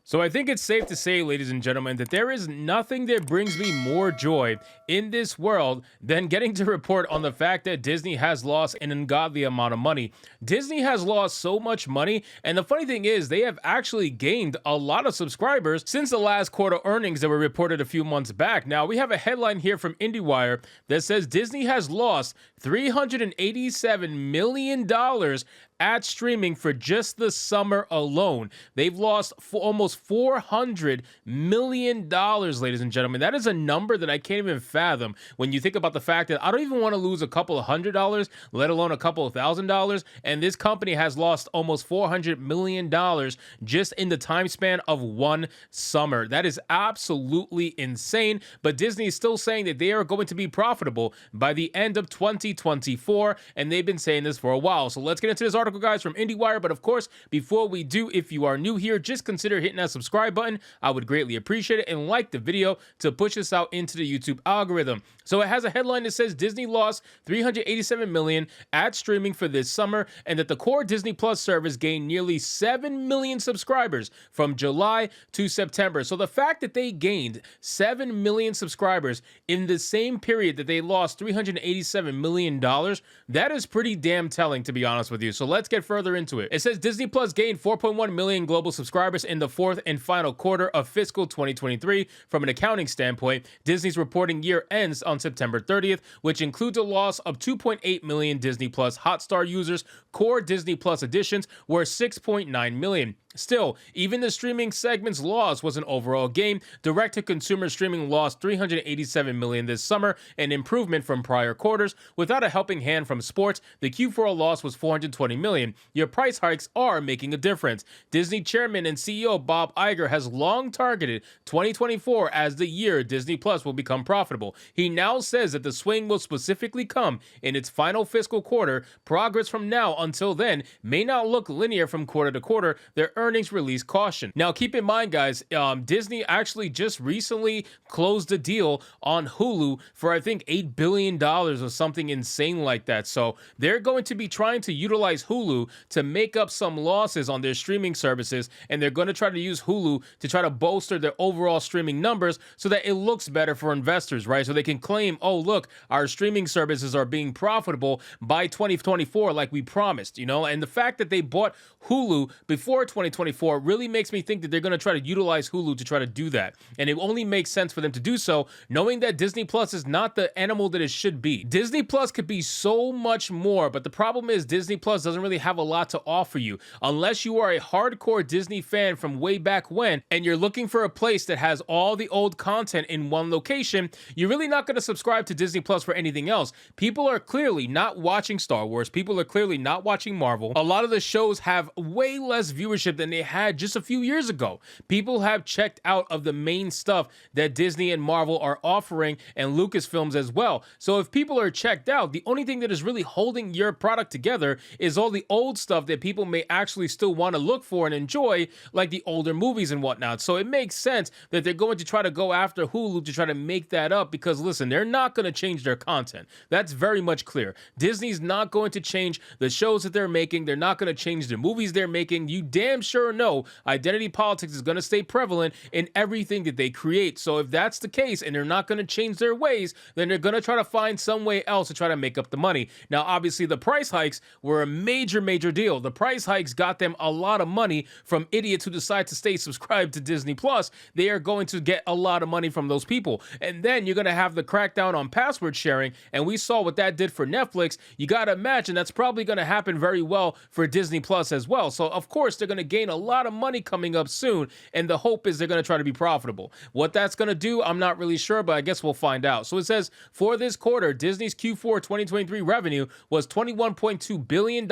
So I think it's safe to say, ladies and gentlemen, that there is nothing that brings me more joy in this world than getting to report on the fact that Disney has lost an ungodly amount of money. Disney has lost so much money, and the funny thing is they have actually gained a lot of subscribers since the last quarter earnings that were reported a few months back. Now, we have a headline here from IndieWire that says Disney has lost $387 million at streaming for just the summer alone. They've lost almost $400 million, ladies and gentlemen. That is a number that I can't even fathom when you think about the fact that I don't even want to lose a couple of $100, let alone a couple of $1,000. And this company has lost almost $400 million just in the time span of one summer. That is absolutely insane. But Disney is still saying that they are going to be profitable by the end of 2024. And they've been saying this for a while. So let's get into this article, guys, from IndieWire. But of course, before we do, if you are new here, just consider hitting that subscribe button. I would greatly appreciate it, and like the video to push this out into the YouTube algorithm. So it has a headline that says Disney lost $387 million at streaming for this summer, and that the core Disney Plus service gained nearly 7 million subscribers from July to September. So the fact that they gained 7 million subscribers in the same period that they lost $387 million, that is pretty damn telling, to be honest with you. So let's get further into it. It says Disney Plus gained 4.1 million global subscribers in the fourth and final quarter of fiscal 2023. From an accounting standpoint, Disney's reporting year ends on September 30th, which includes a loss of 2.8 million Disney Plus Hotstar users. Core Disney Plus additions were 6.9 million. Still, even the streaming segment's loss was an overall gain. Direct-to-consumer streaming lost $387 million this summer, an improvement from prior quarters. Without a helping hand from sports, the Q4 loss was $420 million. Your price hikes are making a difference. Disney chairman and CEO Bob Iger has long targeted 2024 as the year Disney Plus will become profitable. He now says that the swing will specifically come in its final fiscal quarter. Progress from now until then may not look linear from quarter to quarter. Their earnings release caution. Now, keep in mind, guys, Disney actually just recently closed a deal on Hulu for, I think, $8 billion or something insane like that. So they're going to be trying to utilize Hulu to make up some losses on their streaming services, and they're going to try to use Hulu to try to bolster their overall streaming numbers so that it looks better for investors, right? So they can claim, oh, look, our streaming services are being profitable by 2024 like we promised, you know? And the fact that they bought Hulu before 2024 really makes me think that they're going to try to utilize Hulu to try to do that. And it only makes sense for them to do so, knowing that Disney Plus is not the animal that it should be. Disney Plus could be so much more, but the problem is Disney Plus doesn't really have a lot to offer you. Unless you are a hardcore Disney fan from way back when, and you're looking for a place that has all the old content in one location, you're really not going to subscribe to Disney Plus for anything else. People are clearly not watching Star Wars. People are clearly not watching Marvel. A lot of the shows have way less viewership than they had just a few years ago. People have checked out of the main stuff that Disney and Marvel are offering, and Lucasfilms as well. So if people are checked out, the only thing that is really holding your product together is all the old stuff that people may actually still want to look for and enjoy, like the older movies and whatnot. So it makes sense that they're going to try to go after Hulu to try to make that up, because listen, they're not going to change their content. That's very much clear. Disney's not going to change the shows that they're making. They're not going to change the movies they're making. You damn sure know identity politics is going to stay prevalent in everything that they create. So if that's the case and they're not going to change their ways, then they're going to try to find some way else to try to make up the money. Now, obviously, the price hikes were a major deal. The price hikes got them a lot of money from idiots who decide to stay subscribed to Disney Plus. They are going to get a lot of money from those people. And then you're going to have the crackdown on password sharing, and we saw what that did for Netflix. You got to imagine that's probably going to happen very well for Disney Plus as well. So, of course, they're going to gain a lot of money coming up soon, and the hope is they're going to try to be profitable. What that's going to do, I'm not really sure, but I guess we'll find out. So it says, for this quarter, Disney's Q4 2023 revenue was $21.2 billion,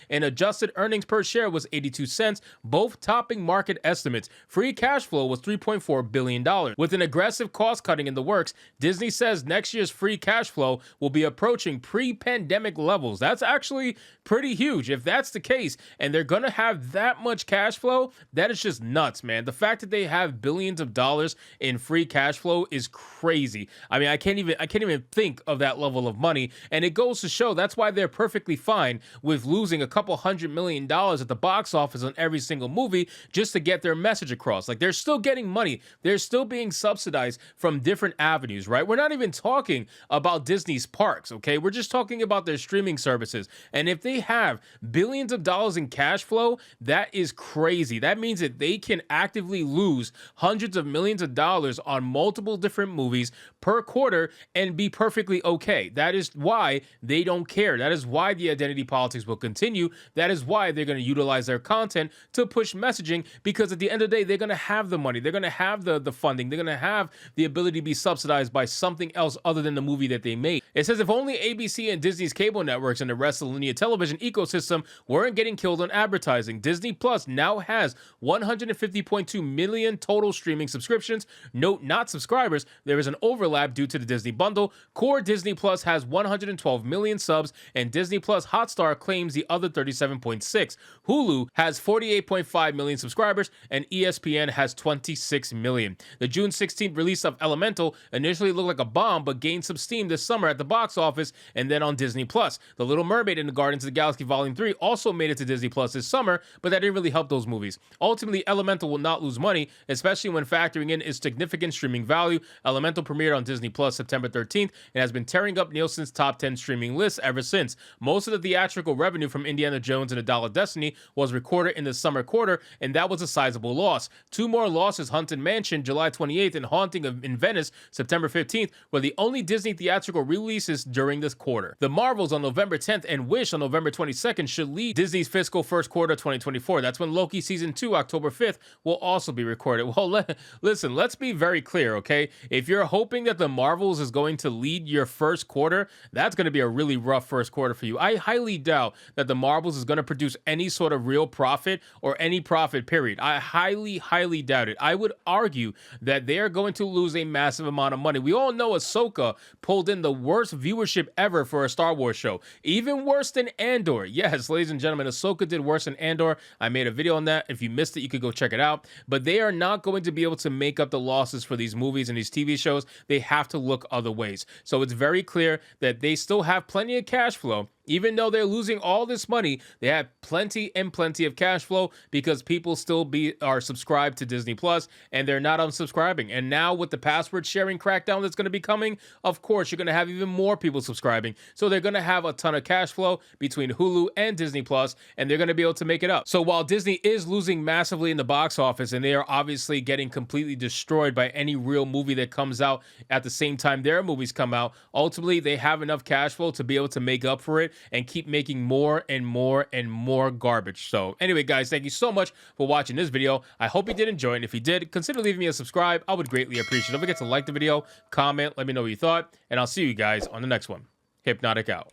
and adjusted earnings per share was 82 cents, both topping market estimates. Free cash flow was $3.4 billion. With an aggressive cost cutting in the works, Disney says next year's free cash flow will be approaching pre-pandemic levels. That's actually pretty huge. If that's the case, and they're going to have that much cash flow, that is just nuts, man. The fact that they have billions of dollars in free cash flow is crazy. I mean, I can't even think of that level of money, and it goes to show that's why they're perfectly fine with losing a couple $100 million at the box office on every single movie just to get their message across. Like, they're still getting money. They're still being subsidized from different avenues, right? We're not even talking about Disney's parks, okay? We're just talking about their streaming services. And if they have billions of dollars in cash flow, that is crazy. That means that they can actively lose hundreds of millions of dollars on multiple different movies per quarter and be perfectly okay. That is why they don't care. That is why the identity politics will continue. That is why they're going to utilize their content to push messaging, because at the end of the day, they're going to have the money. They're going to have the funding. They're going to have the ability to be subsidized by something else other than the movie that they made. It says if only ABC and Disney's cable networks and the rest of the linear television ecosystem weren't getting killed on advertising. Disney Plus now has 150.2 million total streaming subscriptions. Note, not subscribers. There is an overlap due to the Disney bundle. Core Disney Plus has 112 million subs, and Disney Plus Hotstar claims the other 37.6. Hulu has 48.5 million subscribers, and ESPN has 26 million. The June 16th release of Elemental initially looked like a bomb, but gained some steam this summer at the box office and then on Disney Plus. The Little Mermaid and the Guardians of the Galaxy Volume 3 also made it to Disney Plus this summer, but that didn't really help those movies. Ultimately, Elemental will not lose money, especially when factoring in its significant streaming value. Elemental premiered on Disney Plus September 13th and has been tearing up Nielsen's top 10 streaming lists ever since. Most of the theatrical revenue from Indiana Jones and the Dial of Destiny was recorded in the summer quarter, and that was a sizable loss. Two more losses, Haunted Mansion July 28th and Haunting in Venice September 15th, were the only Disney theatrical releases during this quarter. The Marvels on November 10th and Wish on November 22nd should lead Disney's fiscal first quarter 2024. That's when Loki Season 2, October 5th, will also be recorded. Well, listen, let's be very clear, okay? If you're hoping that the Marvels is going to lead your first quarter, that's going to be a really rough first quarter for you. I highly doubt that the Marvels is going to produce any sort of real profit or any profit, period. I highly doubt it. I would argue that they are going to lose a massive amount of money. We all know Ahsoka pulled in the worst viewership ever for a Star Wars show. Even worse than Andor. Yes, ladies and gentlemen, Ahsoka did worse than Andor. I made a video on that. If you missed it, you could go check it out. But they are not going to be able to make up the losses for these movies and these TV shows. They have to look other ways. So it's very clear that they still have plenty of cash flow. Even though they're losing all this money, they have plenty and plenty of cash flow because people still are subscribed to Disney Plus and they're not unsubscribing. And now with the password sharing crackdown that's going to be coming, of course, you're going to have even more people subscribing. So they're going to have a ton of cash flow between Hulu and Disney Plus, and they're going to be able to make it up. So while Disney is losing massively in the box office and they are obviously getting completely destroyed by any real movie that comes out at the same time their movies come out, ultimately they have enough cash flow to be able to make up for it and keep making more and more and more garbage. So anyway, guys, thank you so much for watching this video. I hope you did enjoy it. And if you did, consider leaving me a subscribe. I would greatly appreciate it. Don't forget to like the video, comment, let me know what you thought, and I'll see you guys on the next one. Hypnotic out.